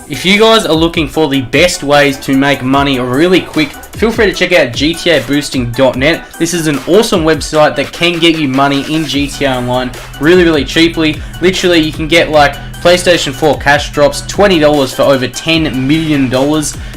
If you guys are looking for the best ways to make money really quick, feel free to check out GTAboosting.net. This is an awesome website that can get you money in GTA Online really cheaply. Literally, you can get like PlayStation 4 cash drops, $20 for over $10 million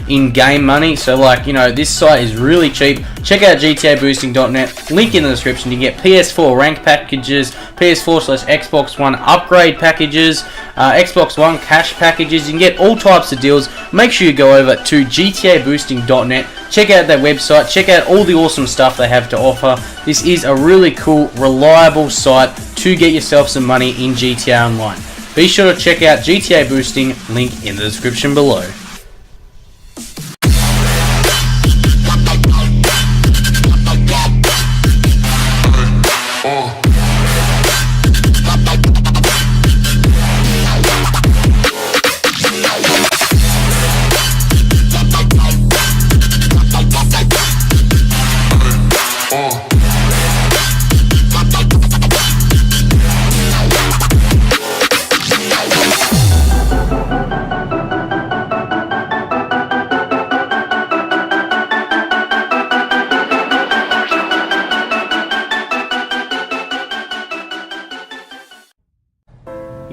in game money. So like, you know, this site is really cheap. Check out GTAboosting.net, link in the description. You can get PS4 rank packages, PS4/Xbox One upgrade packages, Xbox One cash packages. You can get all types of deals. Make sure you go over to GTAboosting.net. Check out their website, check out all the awesome stuff they have to offer. This is a really cool, reliable site to get yourself some money in GTA Online. Be sure to check out GTA Boosting, link in the description below.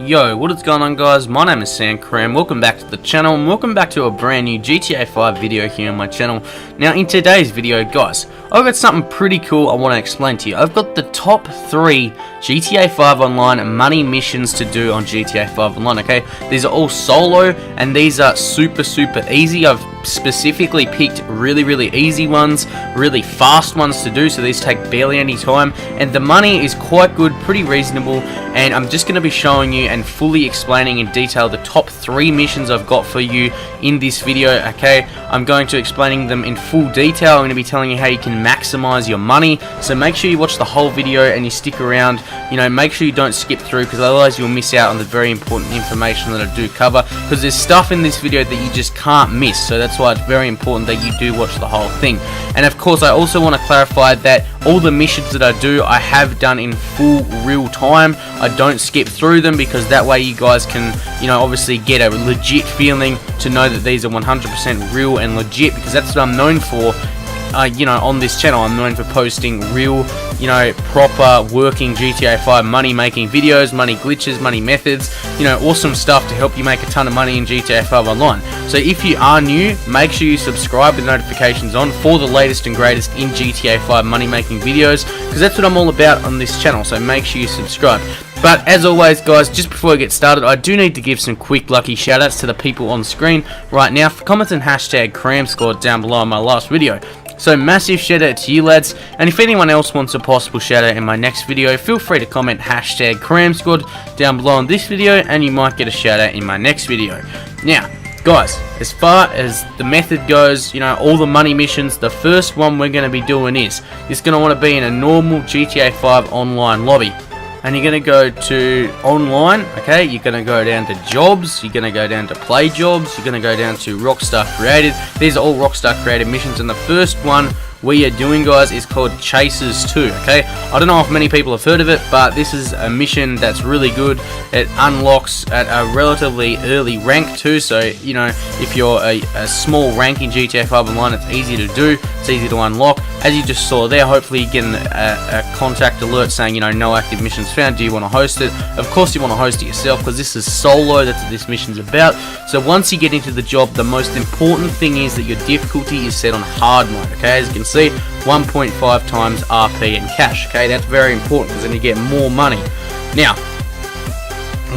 Yo, what is going on, guys? My name is Sam Cram. Welcome back to the channel and welcome back to a brand new GTA 5 video here on my channel. Now in today's video, guys, I've got something pretty cool I want to explain to you. I've got the top 3 GTA 5 Online money missions to do on GTA 5 Online, okay? These are all solo and these are super easy. I've specifically picked really easy ones, really fast ones to do, so these take barely any time, and the money is quite good, pretty reasonable, and I'm just going to be showing you and fully explaining in detail the top 3 missions I've got for you in this video, okay? I'm going to explaining them in full detail. I'm going to be telling you how you can maximize your money, so make sure you watch the whole video and you stick around. You know, make sure you don't skip through, because otherwise you'll miss out on the very important information that I do cover, because there's stuff in this video that you just can't miss, so that's why it's very important that you do watch the whole thing. And of course, I also want to clarify that all the missions that I do, I have done in full real time. I don't skip through them, because that way you guys can, you know, obviously get a legit feeling to know that these are 100% real and legit, because that's what I'm known for. You know, on this channel, I'm known for posting real, you know, proper working GTA 5 money making videos, money glitches, money methods, you know, awesome stuff to help you make a ton of money in GTA 5 Online. So if you are new, make sure you subscribe with notifications on for the latest and greatest in GTA 5 money making videos, because that's what I'm all about on this channel, so make sure you subscribe. But as always, guys, just before I get started, I do need to give some quick lucky shoutouts to the people on screen right now for commenting hashtag CramSquad down below on my last video. So massive shout out to you lads, and if anyone else wants a possible shout out in my next video, feel free to comment hashtag CramSquad down below on this video and you might get a shout out in my next video. Now guys, as far as the method goes, you know, all the money missions, the first one we're going to be doing is going to want to be in a normal GTA 5 online lobby. And you're going to go to online, okay, you're going to go down to jobs, you're going to go down to play jobs, you're going to go down to Rockstar Created. These are all Rockstar Created missions, and the first one we are doing, guys, is called Chasers 2, okay? I don't know if many people have heard of it, but this is a mission that's really good. It unlocks at a relatively early rank too, so, you know, if you're a small rank in GTA 5 Online, it's easy to do, it's easy to unlock. As you just saw there, hopefully you're getting a contact alert saying, you know, no active missions found. Do you want to host it? Of course you want to host it yourself, because this is solo, that's what this mission's about. So once you get into the job, the most important thing is that your difficulty is set on hard mode, okay? As you can see, 1.5 times RP and cash, okay? That's very important, because then you get more money. Now,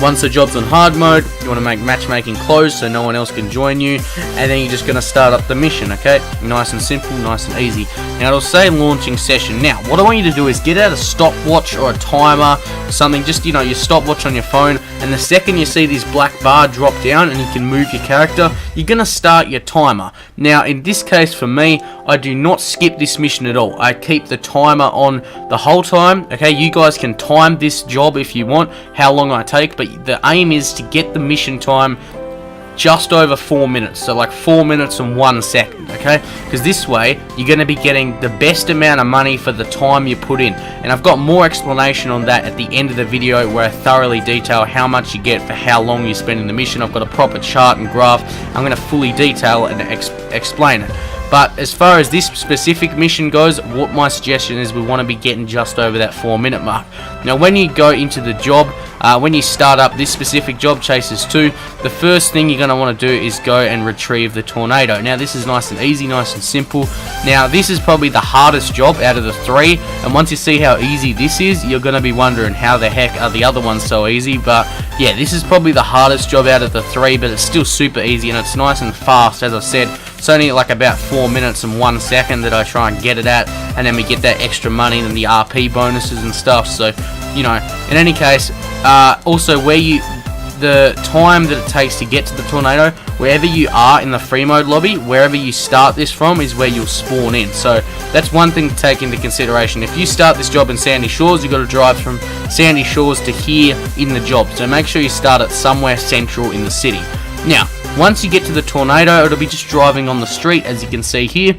once the job's on hard mode, you want to make matchmaking closed so no one else can join you, and then you're just going to start up the mission, okay? Nice and simple, nice and easy. Now it'll say launching session. Now what I want you to do is get out a stopwatch or a timer or something, just, you know, your stopwatch on your phone, and the second you see this black bar drop down and you can move your character, you're going to start your timer. Now in this case for me, I do not skip this mission at all. I keep the timer on the whole time, okay? You guys can time this job if you want, how long I take, but the aim is to get the mission time just over 4 minutes, so like 4 minutes and 1 second, okay? Because this way you're going to be getting the best amount of money for the time you put in. And I've got more explanation on that at the end of the video, where I thoroughly detail how much you get for how long you spend in the mission. I've got a proper chart and graph. I'm going to fully detail and explain it. But as far as this specific mission goes, what my suggestion is, we want to be getting just over that 4 minute mark. Now when you go into the job, when you start up this specific job, Chasers 2, the first thing you're going to want to do is go and retrieve the tornado. Now this is nice and easy, nice and simple. Now this is probably the hardest job out of the 3, and once you see how easy this is, you're going to be wondering how the heck are the other ones so easy. But yeah, this is probably the hardest job out of the 3, but it's still super easy and it's nice and fast. As I said, it's only like about 4 minutes and 1 second that I try and get it at, and then we get that extra money and the RP bonuses and stuff. So, you know, in any case, also the time that it takes to get to the tornado, wherever you are in the free mode lobby, wherever you start this from is where you'll spawn in. So that's one thing to take into consideration. If you start this job in Sandy Shores, you've got to drive from Sandy Shores to here in the job. So make sure you start it somewhere central in the city. Now, once you get to the tornado, it'll be just driving on the street, as you can see here.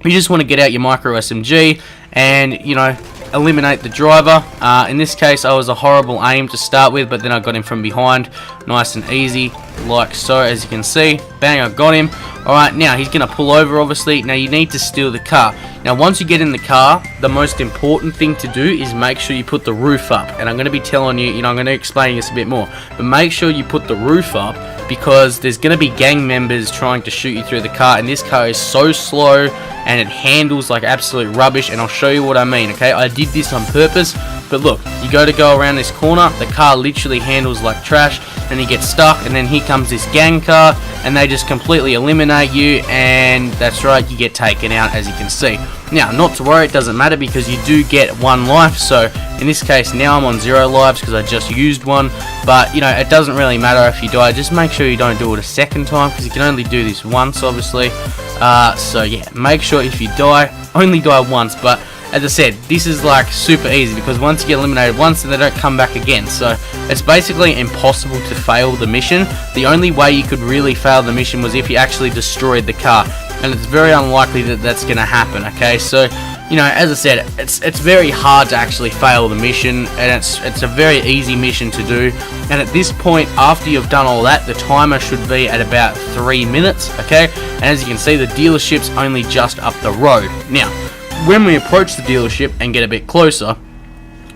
You just want to get out your micro SMG and, you know, eliminate the driver. In this case, I was a horrible aim to start with, but then I got him from behind, nice and easy, like so. As you can see, bang, I got him. Alright, now he's going to pull over, obviously. Now you need to steal the car. Now once you get in the car, the most important thing to do is make sure you put the roof up. And I'm going to be telling you, I'm going to explain this a bit more, but make sure you put the roof up, because there's going to be gang members trying to shoot you through the car, and this car is so slow and it handles like absolute rubbish, and I'll show you what I mean, okay? I did this on purpose, but look, you go around this corner, the car literally handles like trash, and you get stuck, and then here comes this gang car, and they just completely eliminate you, and that's right, you get taken out, as you can see. Now, not to worry, it doesn't matter, because you do get 1 life, so in this case, now I'm on 0 lives because I just used one, but, you know, it doesn't really matter if you die. Just make sure you don't do it a second time, because you can only do this once, obviously. So yeah, make sure if you die, only die once. But as I said, this is like super easy, because once you get eliminated once, they don't come back again. So it's basically impossible to fail the mission. The only way you could really fail the mission was if you actually destroyed the car, and it's very unlikely that that's going to happen, okay? So, you know, as I said, it's very hard to actually fail the mission, and it's a very easy mission to do. And at this point, after you've done all that, the timer should be at about 3 minutes, okay? And as you can see, the dealership's only just up the road. Now, when we approach the dealership and get a bit closer,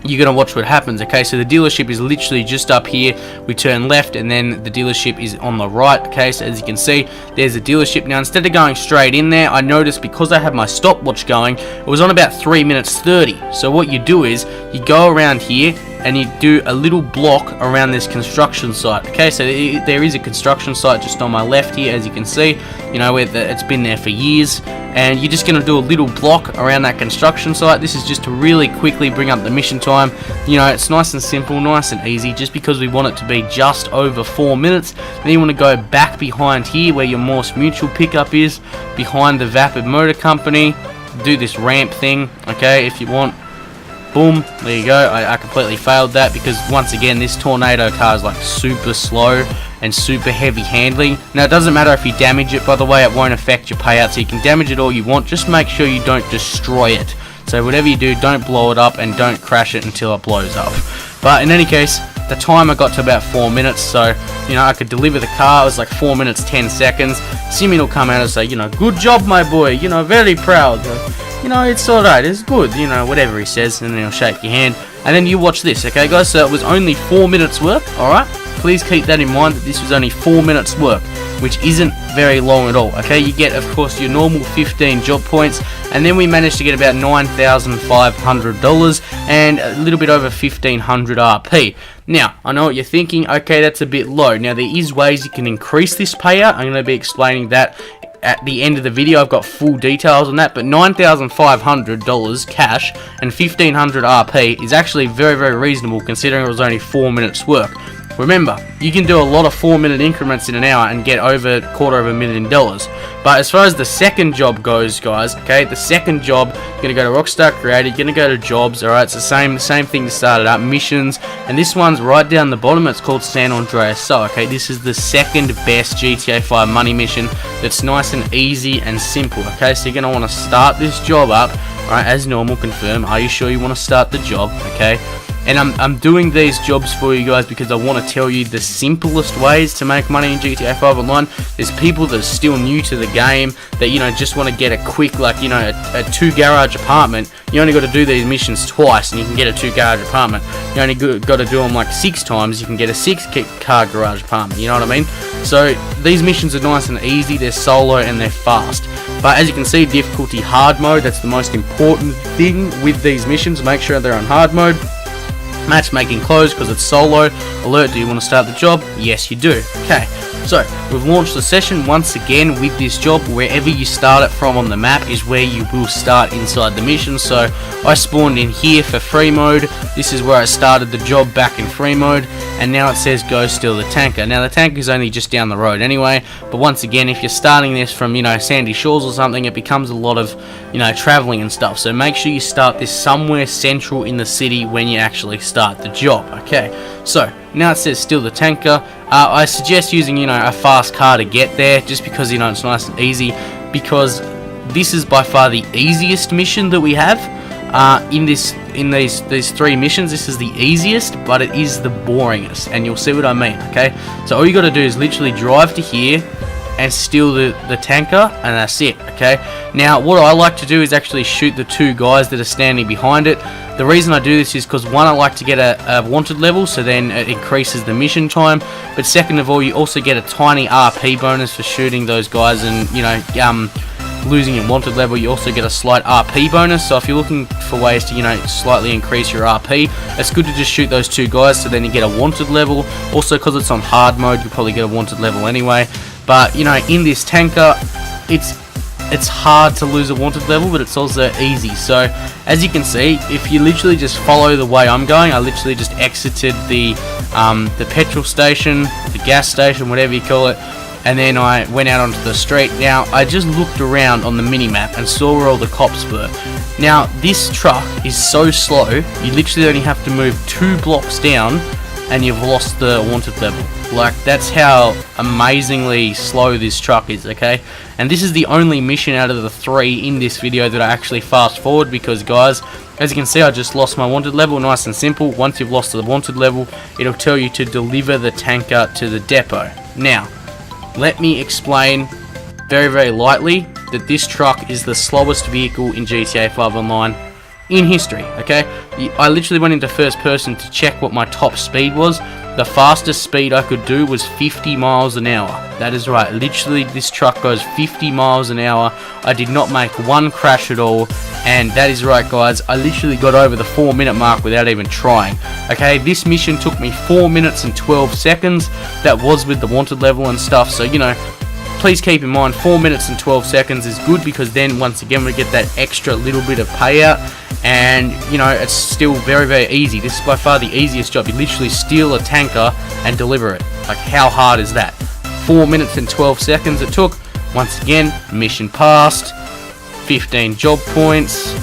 you're going to watch what happens, okay? So the dealership is literally just up here. We turn left, and then the dealership is on the right, okay? So as you can see, there's the dealership. Now, instead of going straight in there, I noticed because I have my stopwatch going, it was on about 3 minutes 30. So what you do is, you go around here, and you do a little block around this construction site, okay? So there is a construction site just on my left here, as you can see, you know, where it's been there for years, and you're just going to do a little block around that construction site. This is just to really quickly bring up the mission time. You know, it's nice and simple, nice and easy, just because we want it to be just over 4 minutes. Then you want to go back behind here where your Morse Mutual pickup is, behind the Vapid Motor Company, do this ramp thing, okay, if you want. Boom, there you go. I completely failed that, because once again, this tornado car is like super slow and super heavy handling. Now, it doesn't matter if you damage it, by the way, it won't affect your payout, so you can damage it all you want. Just make sure you don't destroy it. So whatever you do, don't blow it up and don't crash it until it blows up. But in any case, the timer got to about 4 minutes, so, you know, I could deliver the car. It was like 4 minutes 10 seconds. Simeon will come out and say, you know, good job, my boy, you know, very proud. You know, it's alright, it's good, you know, whatever he says, and then he'll shake your hand. And then you watch this, okay, guys? So it was only 4 minutes work, alright? Please keep that in mind, that this was only 4 minutes work, which isn't very long at all, okay? You get, of course, your normal 15 job points, and then we managed to get about $9,500 and a little bit over 1,500 RP. Now, I know what you're thinking, okay, that's a bit low. Now, there is ways you can increase this payout. I'm going to be explaining that at the end of the video. I've got full details on that, but $9,500 cash and 1,500 RP is actually very, very reasonable, considering it was only 4 minutes work. Remember, you can do a lot of 4-minute increments in an hour and get over $250,000. But as far as the second job goes, guys, okay, the second job, you're gonna go to Rockstar Creator, you're gonna go to jobs, alright, it's the same thing to start it up, missions, and this one's right down the bottom, it's called San Andreas. So, okay, this is the second best GTA 5 money mission that's nice and easy and simple, okay, so you're gonna wanna start this job up, alright, as normal, confirm, are you sure you wanna start the job, okay? And I'm doing these jobs for you guys because I want to tell you the simplest ways to make money in GTA 5 Online. There's people that are still new to the game that, you know, just want to get a quick, like, you know, a 2-garage apartment. You only got to do these missions twice and you can get a 2-garage apartment. You only got to do them like 6 times, you can get a 6-car garage apartment, you know what I mean? So these missions are nice and easy, they're solo and they're fast. But as you can see, difficulty hard mode, that's the most important thing with these missions. Make sure they're on hard mode. Matchmaking closed because it's solo. Alert, do you want to start the job? Yes, you do. Okay, so we've launched the session once again with this job. Wherever you start it from on the map is where you will start inside the mission. So I spawned in here for free mode. This is where I started the job back in free mode, and now it says go steal the tanker. Now the tanker is only just down the road anyway, but once again, if you're starting this from, you know, Sandy Shores or something, it becomes a lot of, you know, traveling and stuff. So make sure you start this somewhere central in the city when you actually start the job. Okay, so now it says steal the tanker. I suggest using, you know, a fast car to get there, just because, you know, it's nice and easy, because this is by far the easiest mission that we have. In these 3 missions, this is the easiest, but it is the boringest, and you'll see what I mean, okay? So all you got to do is literally drive to here and steal the tanker, and that's it, okay? Now, what I like to do is actually shoot the 2 guys that are standing behind it. The reason I do this is because, one, I like to get a wanted level, so then it increases the mission time, but second of all, you also get a tiny RP bonus for shooting those guys and, you know, losing your wanted level. You also get a slight RP bonus, so if you're looking for ways to, you know, slightly increase your RP, it's good to just shoot those 2 guys, so then you get a wanted level. Also, because it's on hard mode, you'll probably get a wanted level anyway. But, you know, in this tanker, it's hard to lose a wanted level, but it's also easy. So as you can see, if you literally just follow the way I'm going, I literally just exited the petrol station, the gas station, whatever you call it, and then I went out onto the street. Now, I just looked around on the mini-map and saw where all the cops were. Now, this truck is so slow, you literally only have to move 2 blocks down and you've lost the wanted level. Like, that's how amazingly slow this truck is, okay? And this is the only mission out of the 3 in this video that I actually fast forward, because, guys, as you can see, I just lost my wanted level. Nice and simple. Once you've lost the wanted level, it'll tell you to deliver the tanker to the depot. Now, let me explain very, very lightly that this truck is the slowest vehicle in GTA 5 Online in history, okay? I literally went into first person to check what my top speed was. The fastest speed I could do was 50 miles an hour. That is right, literally this truck goes 50 miles an hour. I did not make one crash at all, and that is right, guys, I literally got over the 4-minute mark without even trying. Okay, this mission took me 4 minutes and 12 seconds. That was with the wanted level and stuff, so, you know, please keep in mind 4 minutes and 12 seconds is good, because then once again we get that extra little bit of payout, and, you know, it's still very, very easy. This is by far the easiest job. You literally steal a tanker and deliver it. Like, how hard is that? 4 minutes and 12 seconds it took. Once again, mission passed, 15 job points,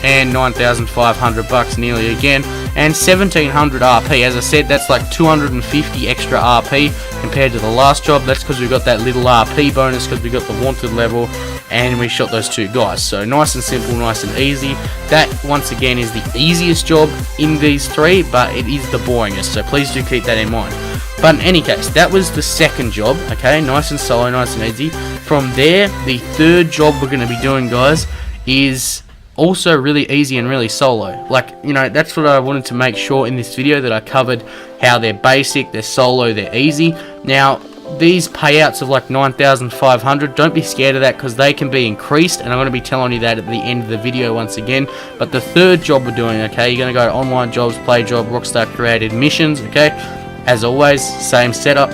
and 9,500 bucks nearly again, and 1,700 RP. As I said, that's like 250 extra RP compared to the last job. That's because we got that little RP bonus, because we got the wanted level and we shot those 2 guys. So nice and simple, nice and easy. That, once again, is the easiest job in these 3, but it is the boringest, so please do keep that in mind. But in any case, that was the second job, okay? Nice and solo, nice and easy. From there, the 3rd job we're going to be doing, guys, is also really easy and really solo. Like, you know, that's what I wanted to make sure in this video, that I covered how they're basic, they're solo, they're easy. Now, these payouts of like 9,500, don't be scared of that, because they can be increased, and I'm going to be telling you that at the end of the video once again. But the 3rd job we're doing, okay, you're going to go to online jobs, play job, Rockstar created missions, okay, as always, same setup.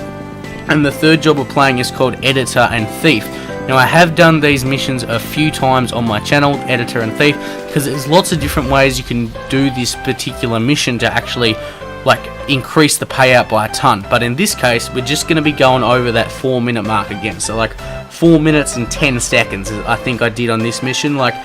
And the 3rd job we're playing is called Editor and Thief. Now, I have done these missions a few times on my channel, Editor and Thief, because there's lots of different ways you can do this particular mission to actually like increase the payout by a ton. But in this case, we're just going to be going over that 4-minute mark again. So like 4 minutes and 10 seconds I think I did on this mission. Like,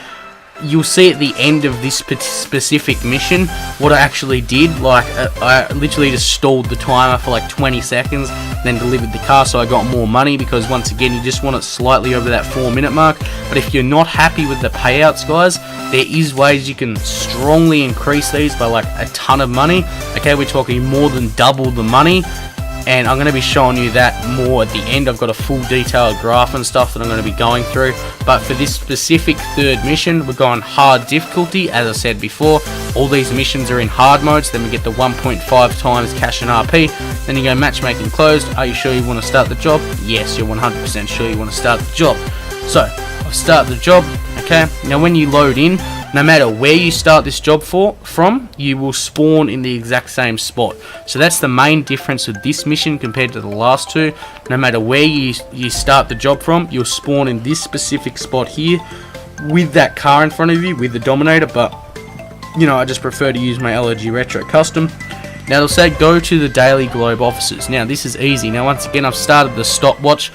you'll see at the end of this specific mission what I actually did. Like, I literally just stalled the timer for like 20 seconds, then delivered the car, so I got more money, because once again, you just want it slightly over that 4-minute mark. But if you're not happy with the payouts, guys, there is ways you can strongly increase these by like a ton of money. Okay, we're talking more than double the money, and I'm going to be showing you that more at the end. I've got a full detailed graph and stuff that I'm going to be going through. But for this specific third mission, we're going hard difficulty. As I said before, all these missions are in hard modes. Then we get the 1.5 times cash and RP. Then you go matchmaking closed. Are you sure you want to start the job? Yes, you're 100% sure you want to start the job. So I've started the job. Okay, now when you load in, no matter where you start this job from, you will spawn in the exact same spot. So that's the main difference with this mission compared to the last two. No matter where you start the job from, you'll spawn in this specific spot here with that car in front of you, with the Dominator. But, you know, I just prefer to use my LG Retro Custom. Now they'll say go to the Daily Globe offices. Now this is easy. Now once again, I've started the stopwatch.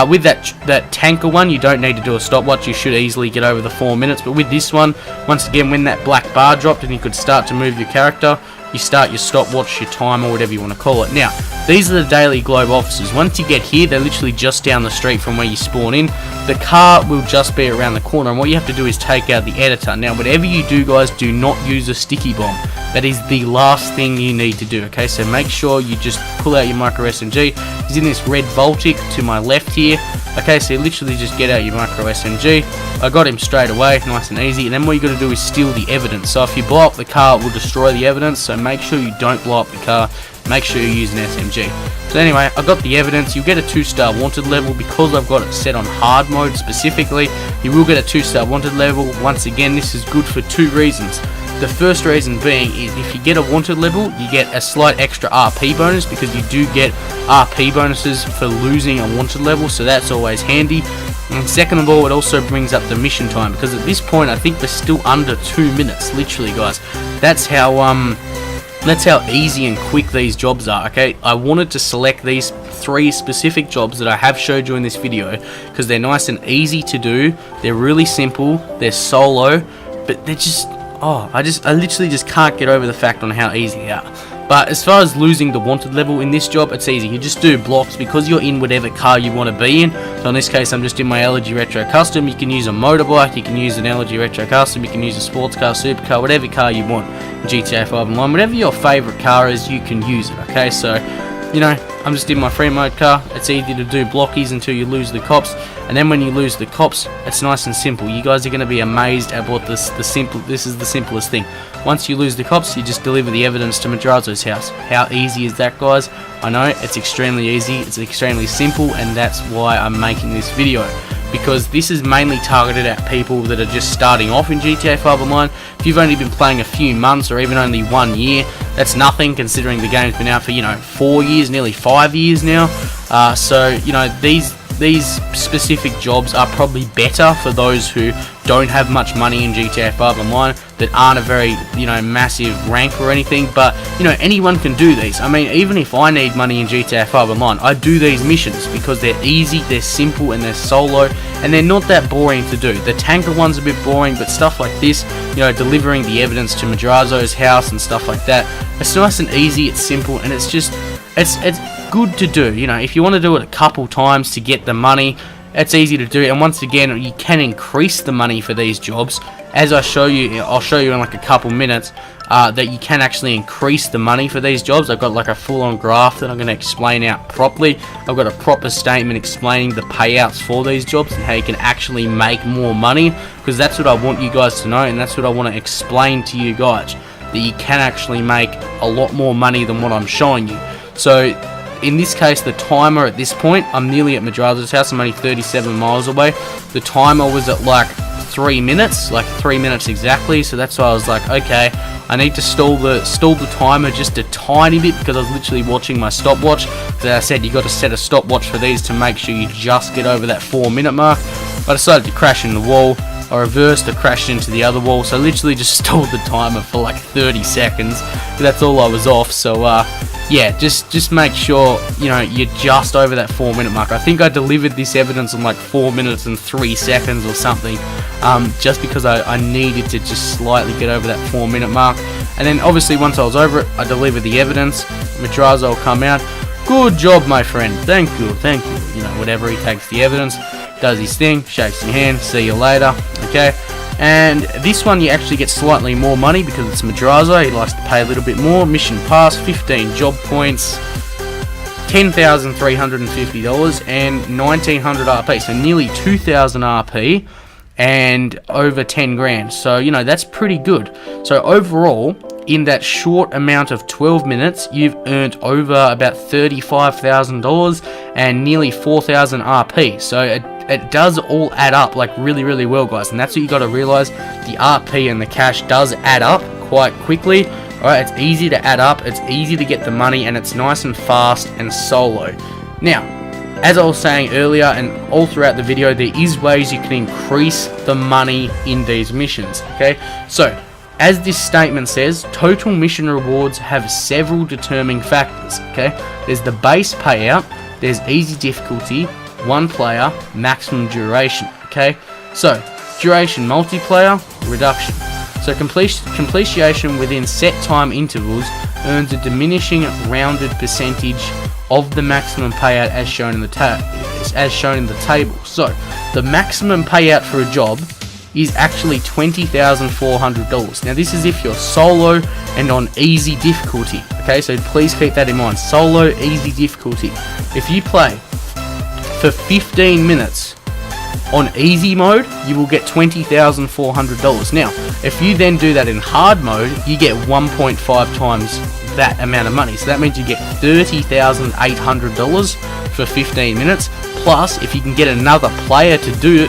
With that tanker one, you don't need to do a stopwatch. You should easily get over the 4 minutes. But with this one, once again, when that black bar dropped and you could start to move your character, you start your stopwatch, your time, or whatever you want to call it. Now, these are the Daily Globe offices. Once you get here, they're literally just down the street from where you spawn in. The car will just be around the corner, and what you have to do is take out the editor. Now, whatever you do, guys, do not use a sticky bomb. That is the last thing you need to do, okay? So make sure you just pull out your micro SMG. It's in this red Baltic to my left here. Okay, so you literally just get out your micro SMG. I got him straight away, nice and easy. And then what you got to do is steal the evidence. So if you blow up the car, it will destroy the evidence. So make sure you don't blow up the car. Make sure you use an SMG. So anyway, I got the evidence. You get a 2-star wanted level because I've got it set on hard mode specifically. You will get a 2-star wanted level. Once again, this is good for 2 reasons. The first reason being is if you get a wanted level, you get a slight extra RP bonus, because you do get RP bonuses for losing a wanted level, so that's always handy. And second of all, it also brings up the mission time, because at this point I think we're still under 2 minutes, literally, guys. That's how easy and quick these jobs are. Okay, I wanted to select these 3 specific jobs that I have showed you in this video because they're nice and easy to do. They're really simple, they're solo, but they're just, I literally just can't get over the fact on how easy they are. But as far as losing the wanted level in this job, it's easy. You just do blocks because you're in whatever car you want to be in. So in this case, I'm just in my LG Retro Custom. You can use a motorbike, you can use an LG Retro Custom, you can use a sports car, supercar, whatever car you want. GTA 5 Online, whatever your favorite car is, you can use it. Okay, so, you know, I'm just in my free mode car. It's easy to do blockies until you lose the cops, and then when you lose the cops, it's nice and simple. You guys are going to be amazed at what this is the simplest thing. Once you lose the cops, you just deliver the evidence to Madrazo's house. How easy is that, guys? I know, it's extremely easy, it's extremely simple, and that's why I'm making this video. Because this is mainly targeted at people that are just starting off in GTA 5 Online. If you've only been playing a few months or even only 1 year, that's nothing considering the game's been out for, you know, 4 years, nearly 5 years now. So, you know, these specific jobs are probably better for those who don't have much money in GTA 5 Online, that aren't a very, you know, massive rank or anything. But, you know, anyone can do these. I mean, even if I need money in GTA 5 Online, I do these missions because they're easy, they're simple, and they're solo, and they're not that boring to do. The tanker one's a bit boring, but stuff like this, you know, delivering the evidence to Madrazo's house and stuff like that, it's nice and easy, it's simple, and it's just, it's good to do. You know, if you want to do it a couple times to get the money, it's easy to do. And once again, you can increase the money for these jobs, as I'll show you in like a couple minutes, that you can actually increase the money for these jobs. I've got like a full-on graph that I'm going to explain out properly. I've got a proper statement explaining the payouts for these jobs and how you can actually make more money, because that's what I want you guys to know, and that's what I want to explain to you guys, that you can actually make a lot more money than what I'm showing you. So in this case, the timer at this point, I'm nearly at Madrazo's house, I'm only 37 miles away. The timer was at like 3 minutes, like 3 minutes exactly, so that's why I was like, okay, I need to stall the timer just a tiny bit, because I was literally watching my stopwatch. As I said, you got to set a stopwatch for these to make sure you just get over that 4 minute mark. I decided to crash in the wall. I reversed, I crashed into the other wall, so I literally just stalled the timer for like 30 seconds. that's all I was off. So yeah, just make sure, you know, you're just over that 4-minute mark. I think I delivered this evidence in like 4 minutes and 3 seconds or something, just because I needed to just slightly get over that 4-minute mark. And then obviously once I was over it, I delivered the evidence. Madrazo will come out. Good job, my friend. Thank you. You know, whatever, he takes the evidence, does his thing, shakes your hand, see you later, okay? And this one you actually get slightly more money because it's Madrazo. He likes to pay a little bit more. Mission pass, 15 job points, $10,350 and 1,900 RP. So nearly 2,000 RP and over 10 grand. So, you know, that's pretty good. So overall, in that short amount of 12 minutes, you've earned over about $35,000 and nearly 4,000 RP. So it does all add up like really well, guys, and that's what you got to realize. The RP and the cash does add up quite quickly. Alright, it's easy to add up, it's easy to get the money, and it's nice and fast and solo. Now, as I was saying earlier and all throughout the video, there is ways you can increase the money in these missions, okay? So, as this statement says, total mission rewards have several determining factors, okay? There's the base payout, there's easy difficulty, 1 player, maximum duration, okay? So, duration multiplayer, reduction. So, completion within set time intervals earns a diminishing rounded percentage of the maximum payout as shown in the table. So, the maximum payout for a job is actually $20,400. Now, this is if you're solo and on easy difficulty, okay? So, please keep that in mind. Solo, easy difficulty. If you play for 15 minutes on easy mode, you will get $20,400. Now, if you then do that in hard mode, you get 1.5 times that amount of money. So that means you get $30,800 for 15 minutes. Plus, if you can get another player to do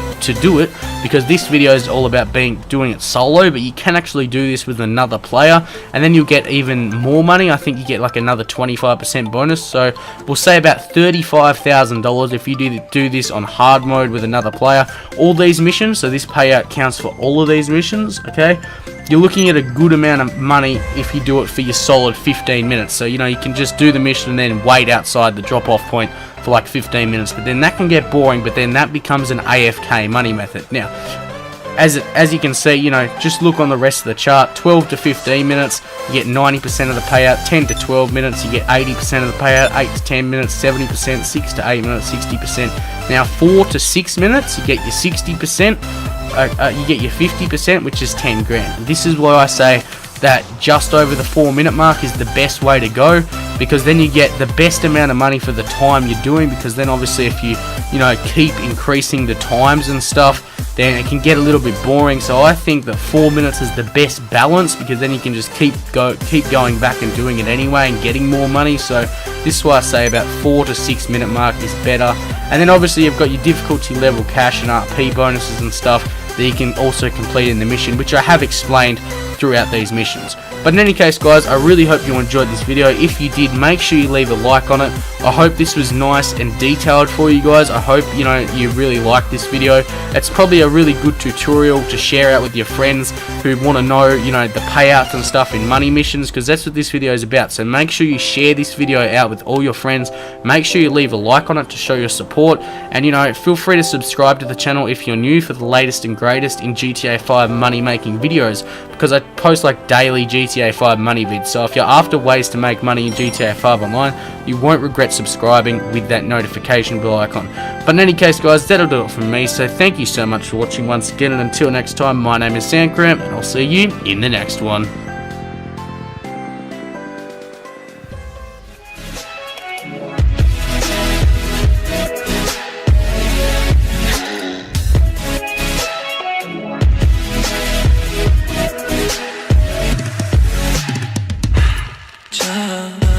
it, because this video is all about doing it solo, but you can actually do this with another player, and then you'll get even more money. I think you get like another 25% bonus. So we'll say about $35,000 if you do this on hard mode with another player. All these missions, so this payout counts for all of these missions, okay? You're looking at a good amount of money if you do it for your solid 15 minutes. So, you know, you can just do the mission and then wait outside the drop-off point for like 15 minutes, but then that can get boring, but then that becomes an AFK money method. Now, as you can see, you know, just look on the rest of the chart. 12 to 15 minutes, you get 90% of the payout. 10 to 12 minutes, you get 80% of the payout. 8 to 10 minutes, 70%. 6 to 8 minutes, 60%. Now, 4 to 6 minutes, you get your 60%. You get your 50%, which is 10 grand. This is why I say that just over the 4-minute mark is the best way to go, because then you get the best amount of money for the time you're doing, because then obviously if you know, keep increasing the times and stuff, then it can get a little bit boring. So I think that 4 minutes is the best balance, because then you can just keep going back and doing it anyway and getting more money. So this is why I say about 4 to 6 minute mark is better. And then obviously you've got your difficulty level, cash and RP bonuses and stuff that you can also complete in the mission, which I have explained throughout these missions. But in any case, guys, I really hope you enjoyed this video. If you did, make sure you leave a like on it. I hope this was nice and detailed for you guys. I hope, you know, you really liked this video. It's probably a really good tutorial to share out with your friends who want to know, you know, the payouts and stuff in money missions, because that's what this video is about. So make sure you share this video out with all your friends. Make sure you leave a like on it to show your support. And, you know, feel free to subscribe to the channel if you're new for the latest and greatest in GTA 5 money making videos, because I post like daily GTA 5 money vids. So if you're after ways to make money in GTA 5 online, you won't regret subscribing with that notification bell icon. But in any case, guys, that'll do it from me. So thank you so much for watching once again, and until next time, my name is Sankram, and I'll see you in the next one. time.